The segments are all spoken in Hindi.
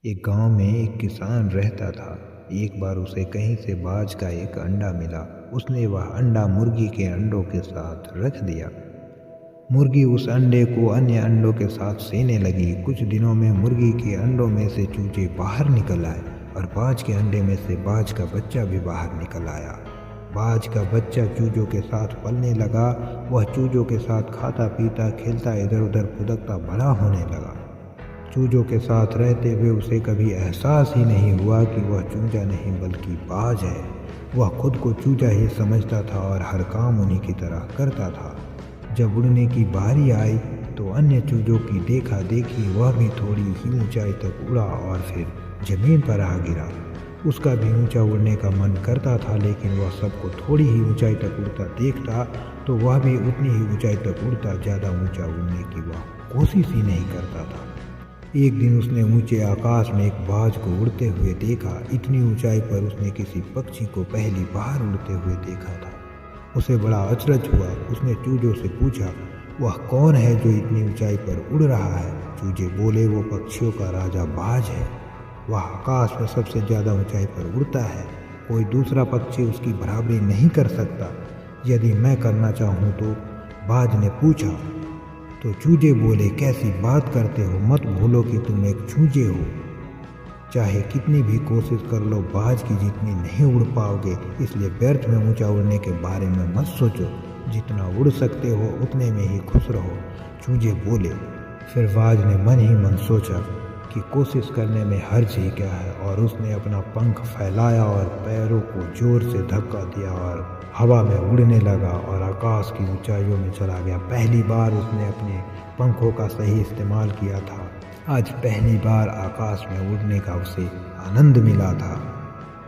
एक गांव में एक किसान रहता था। एक बार उसे कहीं से बाज का एक अंडा मिला। उसने वह अंडा मुर्गी के अंडों के साथ रख दिया। मुर्गी उस अंडे को अन्य अंडों के साथ सेने लगी। कुछ दिनों में मुर्गी के अंडों में से चूजे बाहर निकल आए और बाज के अंडे में से बाज का बच्चा भी बाहर निकल आया। बाज का बच्चा चूजों के साथ पलने लगा। वह चूजों के साथ खाता पीता खेलता इधर उधर फुदकता बड़ा होने लगा। चूजों के साथ रहते हुए उसे कभी एहसास ही नहीं हुआ कि वह चूजा नहीं बल्कि बाज है। वह खुद को चूजा ही समझता था और हर काम उन्हीं की तरह करता था। जब उड़ने की बारी आई तो अन्य चूजों की देखा देखी वह भी थोड़ी ही ऊंचाई तक उड़ा और फिर जमीन पर आ गिरा। उसका भी ऊंचा उड़ने का मन करता था, लेकिन वह सबको थोड़ी ही ऊंचाई तक उड़ता देखता तो वह भी उतनी ही ऊंचाई तक उड़ता। ज़्यादा ऊंचा उड़ने की वह कोशिश ही नहीं करता था। एक दिन उसने ऊंचे आकाश में एक बाज को उड़ते हुए देखा। इतनी ऊंचाई पर उसने किसी पक्षी को पहली बार उड़ते हुए देखा था। उसे बड़ा अचरज हुआ। उसने चूजों से पूछा, वह कौन है जो इतनी ऊंचाई पर उड़ रहा है? चूजे बोले, वो पक्षियों का राजा बाज है। वह आकाश में सबसे ज़्यादा ऊंचाई पर उड़ता है। कोई दूसरा पक्षी उसकी बराबरी नहीं कर सकता। यदि मैं करना चाहूँ तो? बाज ने पूछा। तो चूजे बोले, कैसी बात करते हो? मत भूलो कि तुम एक चूजे हो। चाहे कितनी भी कोशिश कर लो, बाज की जितनी नहीं उड़ पाओगे। इसलिए व्यर्थ में ऊंचा उड़ने के बारे में मत सोचो। जितना उड़ सकते हो उतने में ही खुश रहो। चूजे बोले। फिर बाज ने मन ही मन सोचा कि कोशिश करने में हर्ज ही क्या है, और उसने अपना पंख फैलाया और पैरों को जोर से धक्का दिया और हवा में उड़ने लगा और आकाश की ऊंचाइयों में चला गया। पहली बार उसने अपने पंखों का सही इस्तेमाल किया था। आज पहली बार आकाश में उड़ने का उसे आनंद मिला था।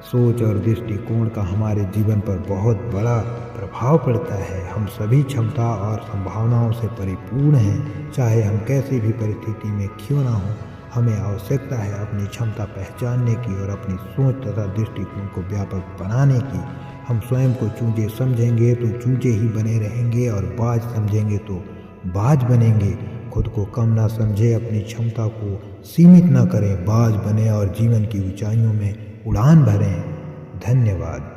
सोच और दृष्टिकोण का हमारे जीवन पर बहुत बड़ा प्रभाव पड़ता है। हम सभी क्षमता और संभावनाओं से परिपूर्ण हैं। चाहे हम कैसी भी परिस्थिति में क्यों ना हो, हमें आवश्यकता है अपनी क्षमता पहचानने की और अपनी सोच तथा दृष्टिकोण को व्यापक बनाने की। हम स्वयं को चूजे समझेंगे तो चूजे ही बने रहेंगे, और बाज समझेंगे तो बाज बनेंगे। खुद को कम ना समझे, अपनी क्षमता को सीमित ना करें, बाज बने और जीवन की ऊंचाइयों में उड़ान भरें। धन्यवाद।